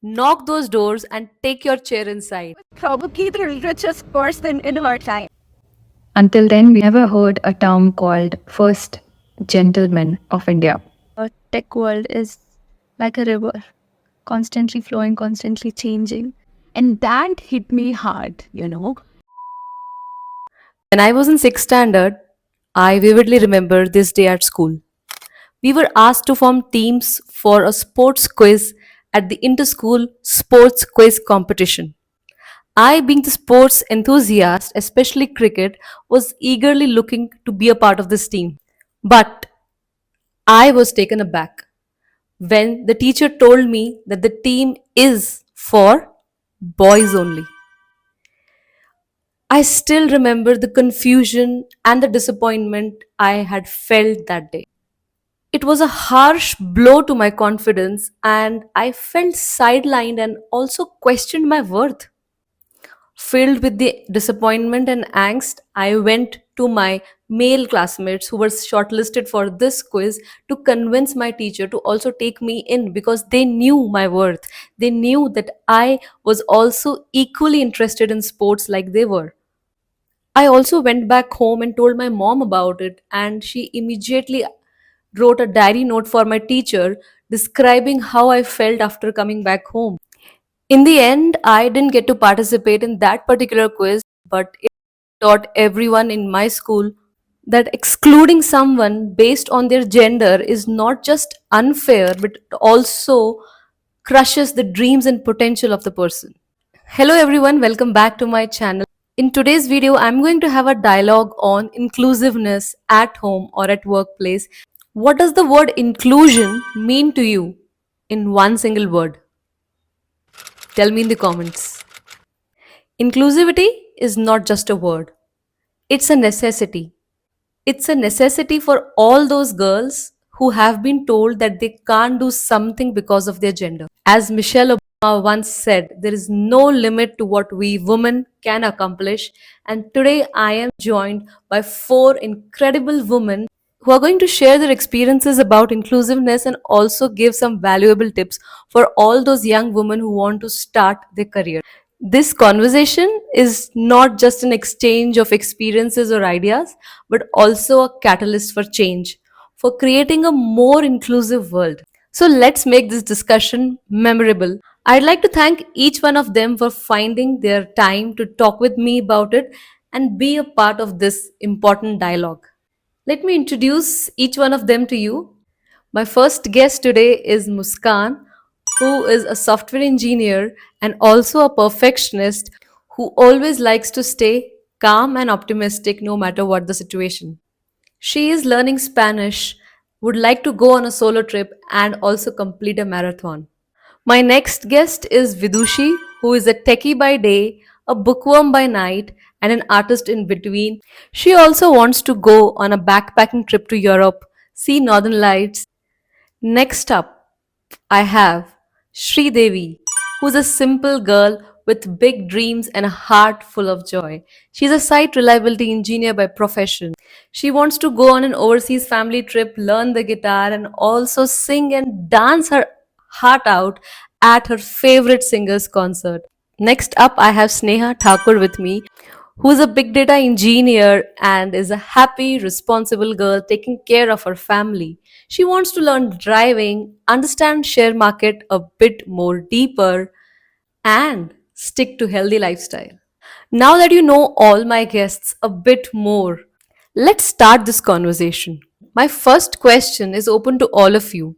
knock those doors, and take your chair inside. Probably the richest person in her time. Until then, we never heard a term called First Gentleman of India. A tech world is like a river, constantly flowing, constantly changing. And that hit me hard. When I was in 6th standard, I vividly remember this day at school. We were asked to form teams for a sports quiz at the inter-school sports quiz competition. I, being the sports enthusiast, especially cricket, was eagerly looking to be a part of this team. But I was taken aback when the teacher told me that the team is for boys only. I still remember the confusion and the disappointment I had felt that day. It was a harsh blow to my confidence, and I felt sidelined and also questioned my worth. Filled with the disappointment and angst, I went to my male classmates who were shortlisted for this quiz to convince my teacher to also take me in because they knew my worth. They knew that I was also equally interested in sports like they were. I also went back home and told my mom about it, and she immediately wrote a diary note for my teacher describing how I felt after coming back home. In the end, I didn't get to participate in that particular quiz, but it taught everyone in my school that excluding someone based on their gender is not just unfair, but it also crushes the dreams and potential of the person. Hello everyone, welcome back to my channel. In today's video, I'm going to have a dialogue on inclusiveness at home or at workplace. What does the word inclusion mean to you in one single word? Tell me in the comments. Inclusivity is not just a word, it's a necessity. It's a necessity for all those girls who have been told that they can't do something because of their gender. As Michelle Obama once said, there is no limit to what we women can accomplish. And today I am joined by four incredible women who are going to share their experiences about inclusiveness and also give some valuable tips for all those young women who want to start their career. This conversation is not just an exchange of experiences or ideas, but also a catalyst for change, for creating a more inclusive world. So let's make this discussion memorable. I'd like to thank each one of them for finding their time to talk with me about it and be a part of this important dialogue. Let me introduce each one of them to you. My first guest today is Muskan, who is a software engineer and also a perfectionist who always likes to stay calm and optimistic no matter what the situation. She is learning Spanish, would like to go on a solo trip, and also complete a marathon. My next guest is Vidushi, who is a techie by day, a bookworm by night, and an artist in between. She also wants to go on a backpacking trip to Europe, see Northern Lights. Next up, I have Sri Devi, who's a simple girl with big dreams and a heart full of joy. She's a site reliability engineer by profession. She wants to go on an overseas family trip, learn the guitar, and also sing and dance her heart out at her favorite singer's concert. Next up, I have Sneha Thakur with me, who's a big data engineer and is a happy, responsible girl taking care of her family. She wants to learn driving, understand share market a bit more deeper, and stick to healthy lifestyle. Now that you know all my guests a bit more, let's start this conversation. My first question is open to all of you.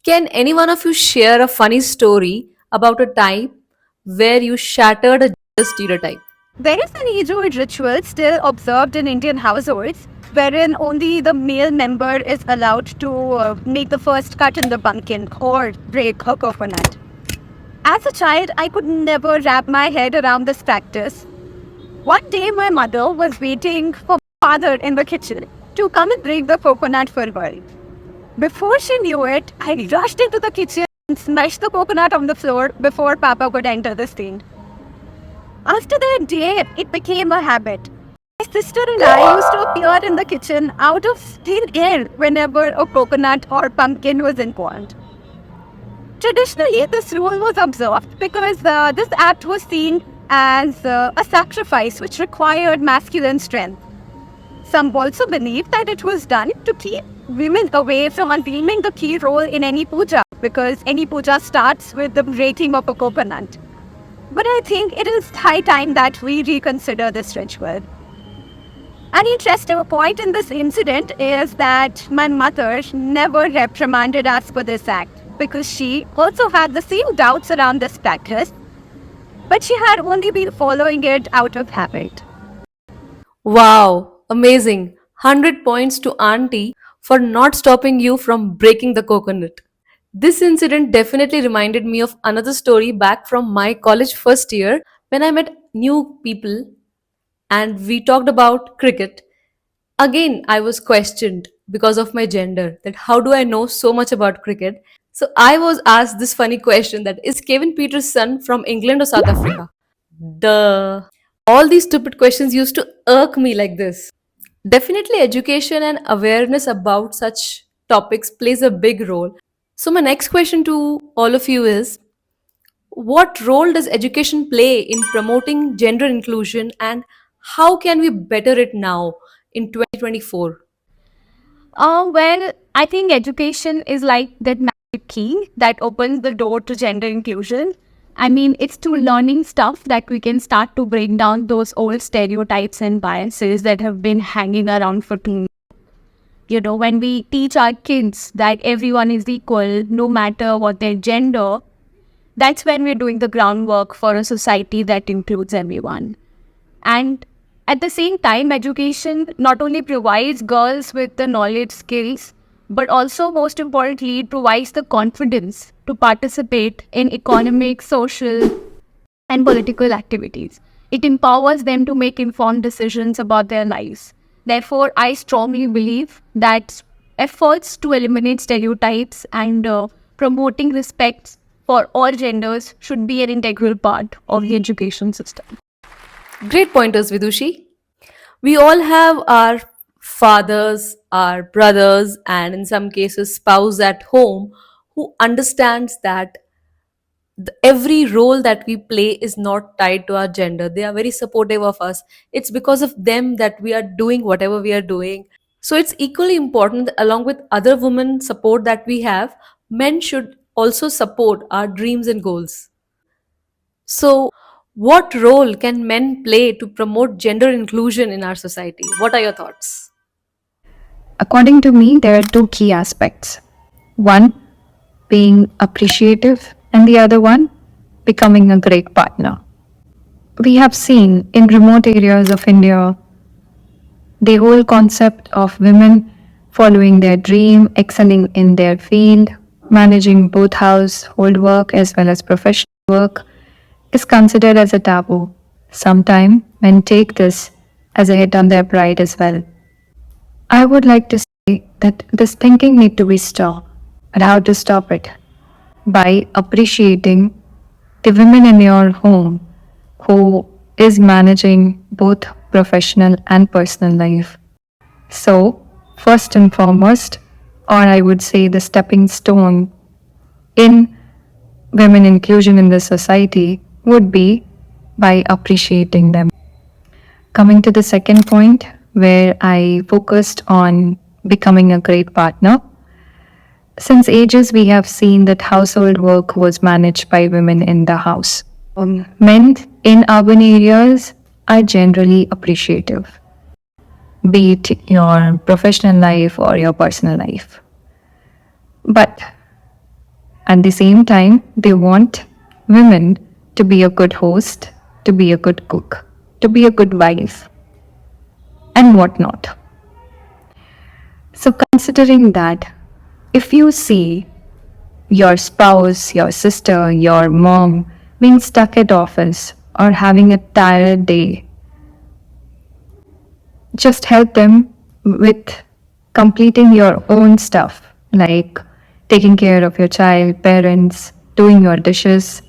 Can any one of you share a funny story about a time where you shattered a gender stereotype? There is an age-old ritual still observed in Indian households wherein only the male member is allowed to make the first cut in the pumpkin or break a coconut. As a child, I could never wrap my head around this practice. One day, my mother was waiting for my father in the kitchen to come and break the coconut for her. Before she knew it, I rushed into the kitchen and smashed the coconut on the floor before Papa could enter the scene. After that day, it became a habit. My sister and I used to appear in the kitchen out of thin air whenever a coconut or pumpkin was involved. Traditionally, this rule was observed because this act was seen as a sacrifice which required masculine strength. Some also believe that it was done to keep women away from assuming the key role in any puja, because any puja starts with the breaking of a coconut. But I think it is high time that we reconsider this ritual. An interesting point in this incident is that my mother never reprimanded us for this act, because she also had the same doubts around this practice, but she had only been following it out of habit. Wow, amazing. 100 points to Auntie for not stopping you from breaking the coconut. This incident definitely reminded me of another story back from my college first year when I met new people and we talked about cricket. Again, I was questioned because of my gender, that how do I know so much about cricket? So I was asked this funny question, that is Kevin Peters' son from England or South Africa? Duh. All these stupid questions used to irk me like this. Definitely, education and awareness about such topics plays a big role. So, my next question to all of you is, what role does education play in promoting gender inclusion and how can we better it now in 2024? Well, I think education is like that magic key that opens the door to gender inclusion. I mean, it's through learning stuff that we can start to break down those old stereotypes and biases that have been hanging around for too long. You know, when we teach our kids that everyone is equal, no matter what their gender, that's when we're doing the groundwork for a society that includes everyone. And at the same time, education not only provides girls with the knowledge, skills, but also, most importantly, it provides the confidence to participate in economic, social, and political activities. It empowers them to make informed decisions about their lives. Therefore, I strongly believe that efforts to eliminate stereotypes and promoting respect for all genders should be an integral part of the education system. Great pointers, Vidushi. We all have our fathers, our brothers, and in some cases, spouse at home who understands that every role that we play is not tied to our gender. They are very supportive of us. It's because of them that we are doing whatever we are doing. So it's equally important that along with other women support that we have, men should also support our dreams and goals. So, what role can men play to promote gender inclusion in our society? What are your thoughts? According to me, there are two key aspects. One, being appreciative, and the other one, becoming a great partner. We have seen in remote areas of India the whole concept of women following their dream, excelling in their field, managing both household work as well as professional work is considered as a taboo. Sometimes men take this as a hit on their pride as well. I would like to say that this thinking need to be stopped. And how to stop it? By appreciating the women in your home who is managing both professional and personal life. So, first and foremost, or I would say the stepping stone in women inclusion in the society would be by appreciating them. Coming to the second point, where I focused on becoming a great partner. Since ages, we have seen that household work was managed by women in the house. Men in urban areas are generally appreciative, be it your professional life or your personal life. But at the same time, they want women to be a good host, to be a good cook, to be a good wife, and whatnot. So, considering that, if you see your spouse, your sister, your mom being stuck at office or having a tired day, just help them with completing your own stuff, like taking care of your child, parents, doing your dishes,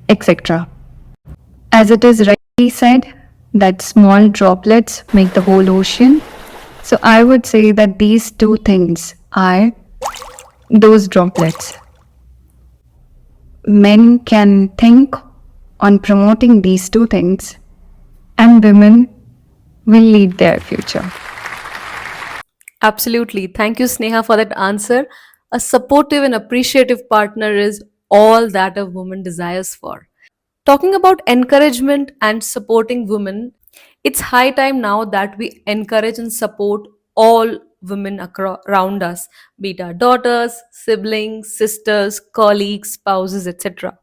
etc. As it is rightly said, that small droplets make the whole ocean. So I would say that these two things are those droplets. men can think on promoting these two things, and women will lead their future. Absolutely. Thank you, Sneha, for that answer. A supportive and appreciative partner is all that a woman desires for. Talking about encouragement and supporting women, it's high time now that we encourage and support all women around us, be it our daughters, siblings, sisters, colleagues, spouses, etc.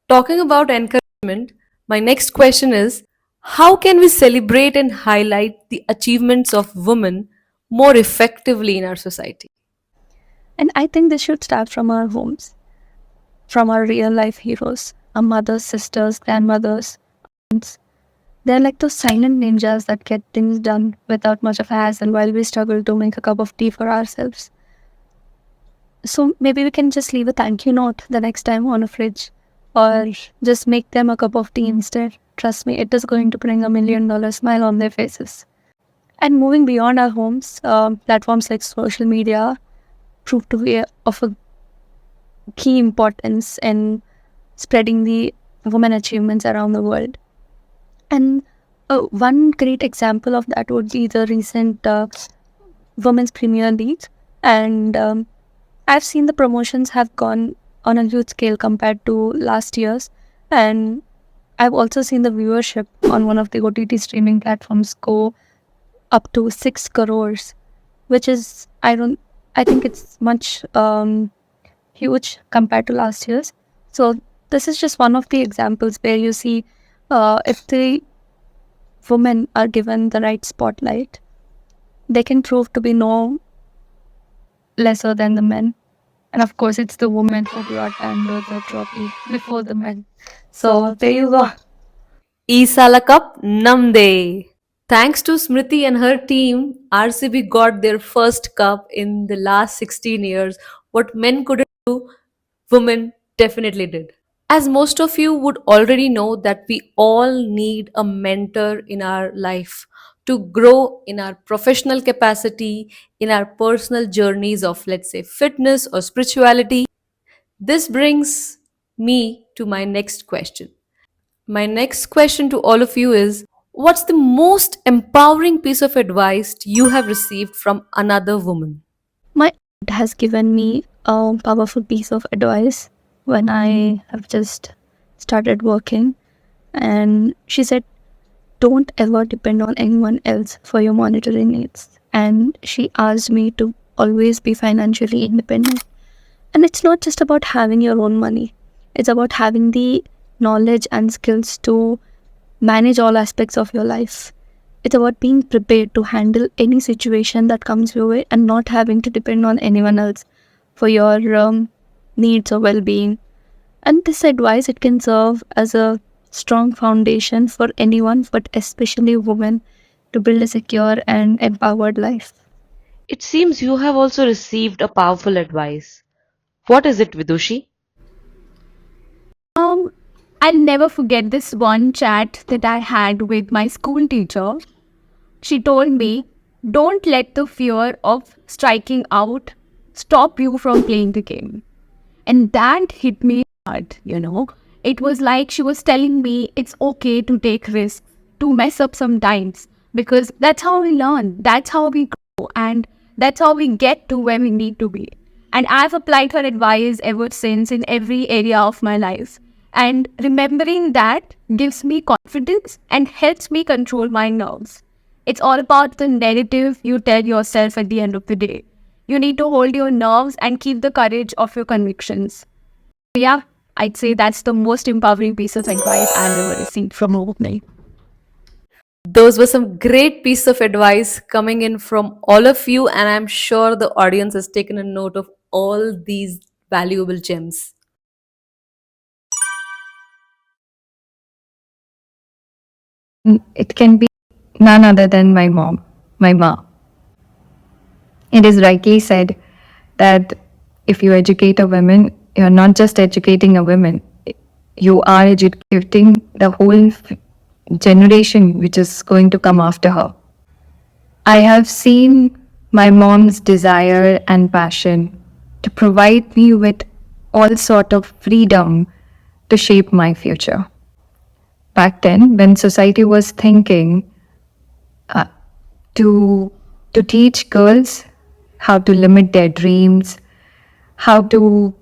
Talking about encouragement, my next question is, how can we celebrate and highlight the achievements of women more effectively in our society? And I think this should start from our homes, from our real life heroes, our mothers, sisters, grandmothers. They're like those silent ninjas that get things done without much of a hassle while we struggle to make a cup of tea for ourselves. So maybe we can just leave a thank you note the next time on a fridge, or just make them a cup of tea instead. Trust me, it is going to bring $1 million smile on their faces. And moving beyond our homes, platforms like social media prove to be of a key importance in spreading the women achievements around the world. And one great example of that would be the recent Women's Premier League. And I've seen the promotions have gone on a huge scale compared to last year's. And I've also seen the viewership on one of the OTT streaming platforms go up to 6 crores, which is, I think it's much huge compared to last year's. So this is just one of the examples where you see if the women are given the right spotlight, they can prove to be no lesser than the men. And of course, it's the women who brought under the trophy before the men. So there you go. Isala Cup Namde. Thanks to Smriti and her team, RCB got their first cup in the last 16 years. What men couldn't do, women definitely did. As most of you would already know, that we all need a mentor in our life to grow in our professional capacity, in our personal journeys of, let's say, fitness or spirituality. This brings me to my next question. My next question to all of you is, what's the most empowering piece of advice you have received from another woman? My aunt has given me a powerful piece of advice when I have just started working. And she said, don't ever depend on anyone else for your monetary needs. And she asked me to always be financially independent. And it's not just about having your own money, it's about having the knowledge and skills to manage all aspects of your life. It's about being prepared to handle any situation that comes your way and not having to depend on anyone else for your needs or well-being. And this advice, it can serve as a strong foundation for anyone, but especially women, to build a secure and empowered life. It seems you have also received a powerful advice. What is it, Vidushi? Um, I'll never forget this one chat that I had with my school teacher. She told me, don't let the fear of striking out stop you from playing the game. And that hit me hard. It was like she was telling me it's okay to take risks, to mess up sometimes, because that's how we learn, that's how we grow, and that's how we get to where we need to be. And I've applied her advice ever since in every area of my life. And remembering that gives me confidence and helps me control my nerves. It's all about the narrative you tell yourself at the end of the day. You need to hold your nerves and keep the courage of your convictions. Yeah, I'd say that's the most empowering piece of advice I've ever received from a woman. Those were some great pieces of advice coming in from all of you, and I'm sure the audience has taken a note of all these valuable gems. It can be none other than my mom, my ma. It is rightly said that if you educate a woman, you're not just educating a woman, you are educating the whole generation which is going to come after her. I have seen my mom's desire and passion to provide me with all sort of freedom to shape my future. Back then, when society was thinking uh, to teach girls how to limit their dreams, how to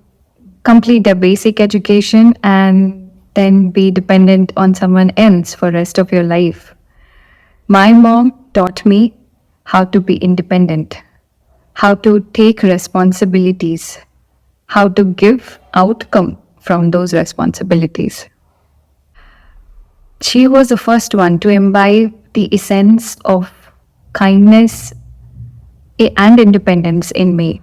complete their basic education and then be dependent on someone else for rest of your life. My mom taught me how to be independent, how to take responsibilities, how to give outcome from those responsibilities. She was the first one to imbibe the essence of kindness and independence in me.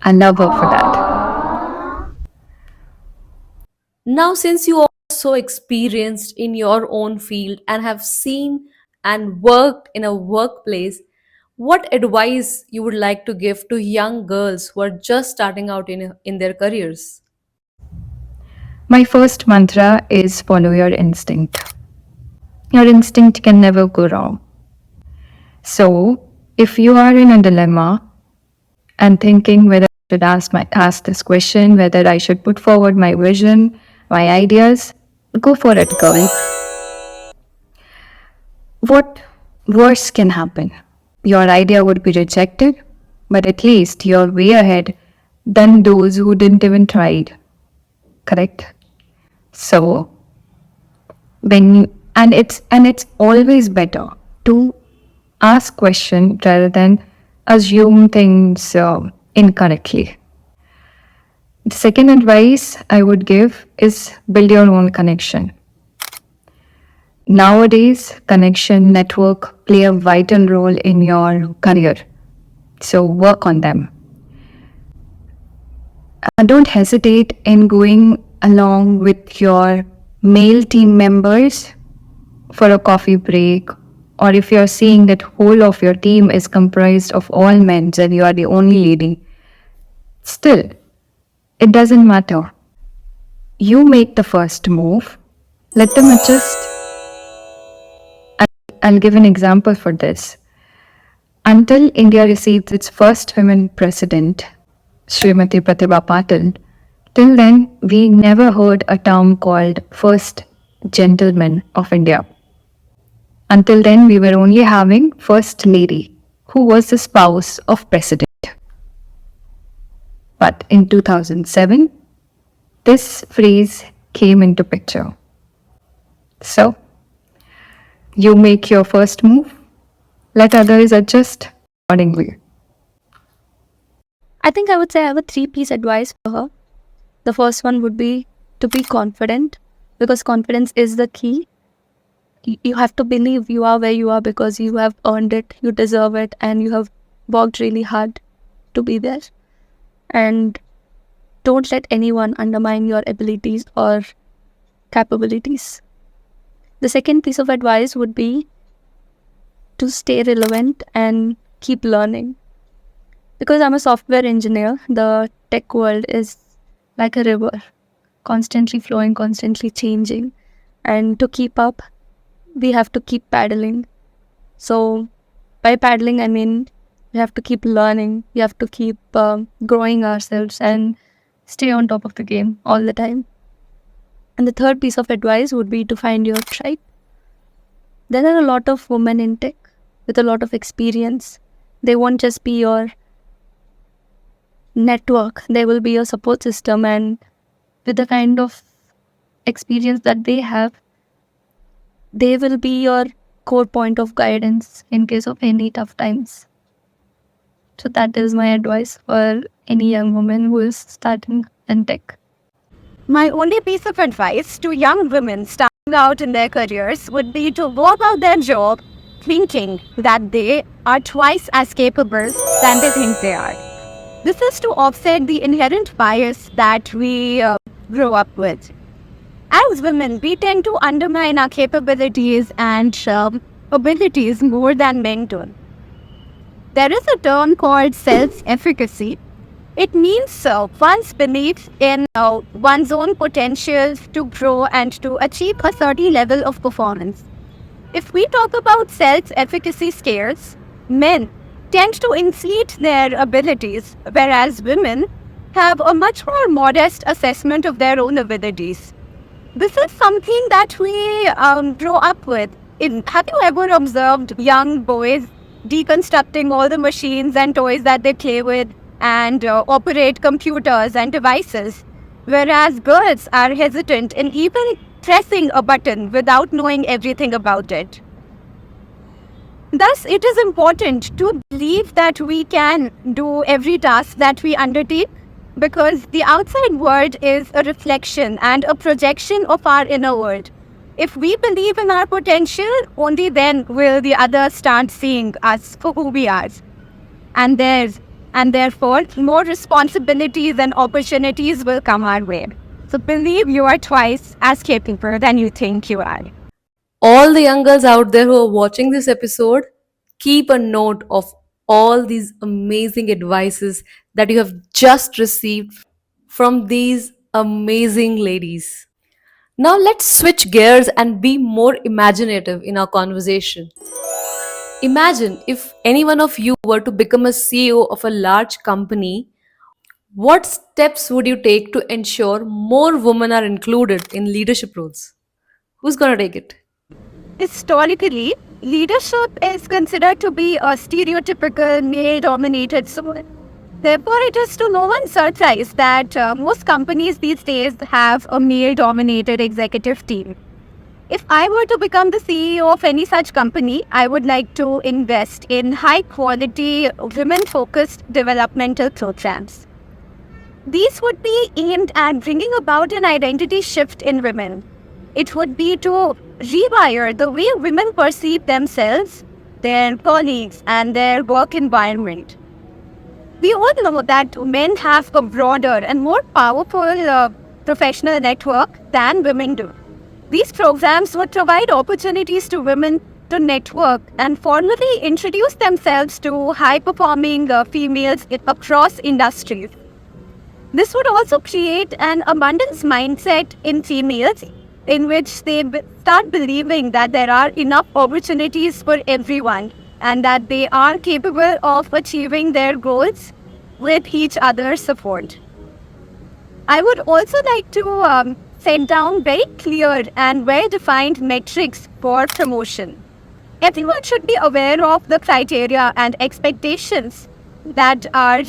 I love her for that. Now, since you are so experienced in your own field and have seen and worked in a workplace, what advice you would like to give to young girls who are just starting out in their careers? My first mantra is follow your instinct. Your instinct can never go wrong. So, if you are in a dilemma and thinking whether I should ask this question, whether I should put forward my vision, my ideas, go for it, girl. What worse can happen? Your idea would be rejected, but at least you're way ahead than those who didn't even try. Correct? So when you, and it's always better to ask question rather than assume things incorrectly. The second advice I would give is build your own connection. Nowadays, connection network play a vital role in your career. So work on them. Don't hesitate in going along with your male team members for a coffee break, or if you're seeing that whole of your team is comprised of all men and you are the only lady, still, it doesn't matter. You make the first move, let them adjust. I'll give an example for this. Until India received its first women president, Srimati Pratibha Patil, till then we never heard a term called First Gentleman of India. Until then we were only having First Lady, who was the spouse of President. But in 2007, this phrase came into picture. So, you make your first move, let others adjust accordingly. I think I would say I have a three-piece advice for her. The first one would be to be confident, because confidence is the key. You have to believe you are where you are because you have earned it, you deserve it, and you have worked really hard to be there. And don't let anyone undermine your abilities or capabilities. The second piece of advice would be to stay relevant and keep learning. Because I'm a software engineer, the tech world is like a river, constantly flowing, constantly changing. And to keep up, we have to keep paddling. So by paddling, I mean we have to keep learning, we have to keep growing ourselves and stay on top of the game all the time. And the third piece of advice would be to find your tribe. There are a lot of women in tech with a lot of experience. They won't just be your network, they will be your support system, and with the kind of experience that they have, they will be your core point of guidance in case of any tough times. So that is my advice for any young woman who is starting in tech. My only piece of advice to young women starting out in their careers would be to walk out their job thinking that they are twice as capable than they think they are. This is to offset the inherent bias that we grow up with. As women, we tend to undermine our capabilities and abilities more than men do. There is a term called self-efficacy. It means one's belief in one's own potential to grow and to achieve a certain level of performance. If we talk about self-efficacy scales, men tend to inflate their abilities, whereas women have a much more modest assessment of their own abilities. This is something that we grow up with. Have you ever observed young boys deconstructing all the machines and toys that they play with and operate computers and devices, whereas girls are hesitant in even pressing a button without knowing everything about it? Thus, it is important to believe that we can do every task that we undertake, because the outside world is a reflection and a projection of our inner world. If we believe in our potential, only then will the others start seeing us for who we are. And therefore, more responsibilities and opportunities will come our way. So believe you are twice as capable than you think you are. All the young girls out there who are watching this episode, keep a note of all these amazing advices that you have just received from these amazing ladies. Now let's switch gears and be more imaginative in our conversation. Imagine if any one of you were to become a CEO of a large company, what steps would you take to ensure more women are included in leadership roles? Who's going to take it? Historically, leadership is considered to be a stereotypical male-dominated zone. Therefore, it is to no one's surprise that most companies these days have a male-dominated executive team. If I were to become the CEO of any such company, I would like to invest in high-quality, women-focused developmental programs. These would be aimed at bringing about an identity shift in women. It would be to rewire the way women perceive themselves, their colleagues, and their work environment. We all know that men have a broader and more powerful professional network than women do. These programs would provide opportunities to women to network and formally introduce themselves to high-performing females across industries. This would also create an abundance mindset in females, in which they start believing that there are enough opportunities for everyone and that they are capable of achieving their goals with each other's support. I would also like to set down very clear and well-defined metrics for promotion. Everyone should be aware of the criteria and expectations that are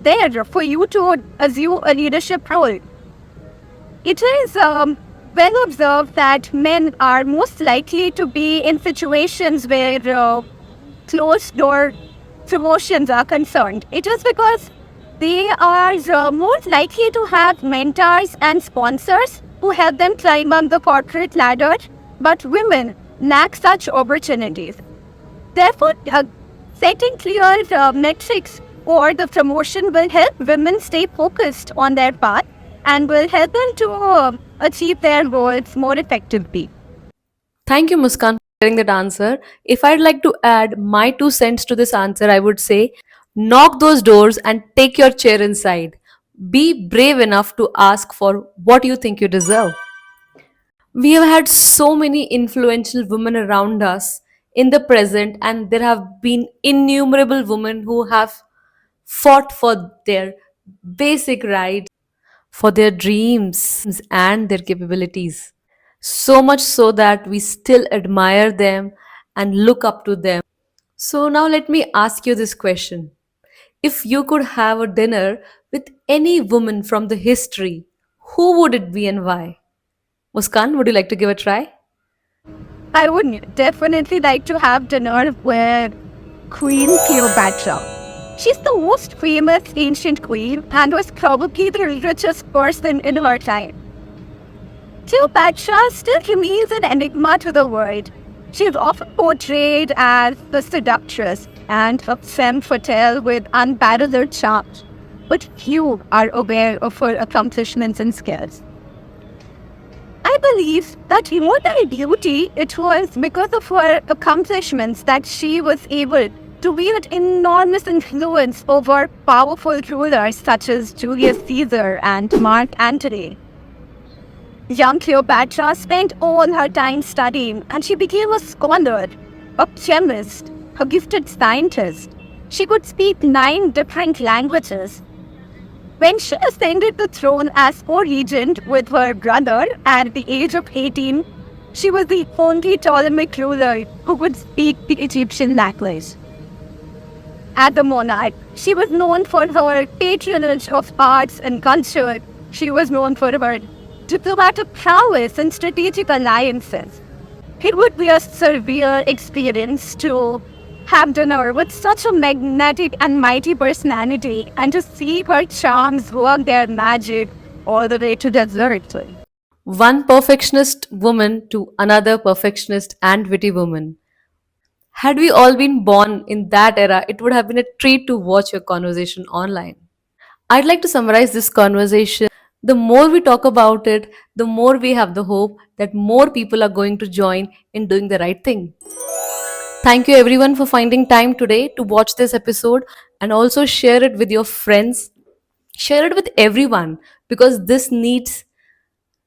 there for you to assume a leadership role. It is well observed that men are most likely to be in situations where closed-door promotions are concerned. It is because they are more likely to have mentors and sponsors who help them climb up the corporate ladder, but women lack such opportunities. Therefore, setting clear metrics for the promotion will help women stay focused on their path and will help them to achieve their goals more effectively. Thank you, Muskan, for sharing that answer. If I'd like to add my 2 cents to this answer, I would say knock those doors and take your chair inside. Be brave enough to ask for what you think you deserve. We have had so many influential women around us in the present, and there have been innumerable women who have fought for their basic rights, for their dreams, and their capabilities. So much so that we still admire them and look up to them. So, now let me ask you this question. If you could have a dinner with any woman from the history, who would it be and why? Muskan, would you like to give a try? I would definitely like to have dinner with Queen Cleopatra. She's the most famous ancient queen and was probably the richest person in her time. Cleopatra still remains an enigma to the world. She is often portrayed as the seductress and a femme fatale with unparalleled charm, but few are aware of her accomplishments and skills. I believe that more than beauty, it was because of her accomplishments that she was able to wield enormous influence over powerful rulers such as Julius Caesar and Mark Antony. Young Cleopatra spent all her time studying, and she became a scholar, a chemist, a gifted scientist. She could speak 9 different languages. When she ascended the throne as co-regent with her brother at the age of 18, she was the only Ptolemaic ruler who could speak the Egyptian language. As the monarch, she was known for her patronage of arts and culture. She was known for her diplomatic prowess and strategic alliances. It would be a surreal experience to have dinner with such a magnetic and mighty personality and to see her charms work their magic all the way to dessert. One perfectionist woman to another perfectionist and witty woman. Had we all been born in that era, it would have been a treat to watch your conversation online. I'd like to summarize this conversation. The more we talk about it, the more we have the hope that more people are going to join in doing the right thing. Thank you everyone for finding time today to watch this episode and also share it with your friends. Share it with everyone because this needs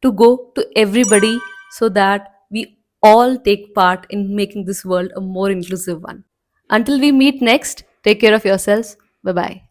to go to everybody so that we all take part in making this world a more inclusive one. Until we meet next, take care of yourselves. Bye bye.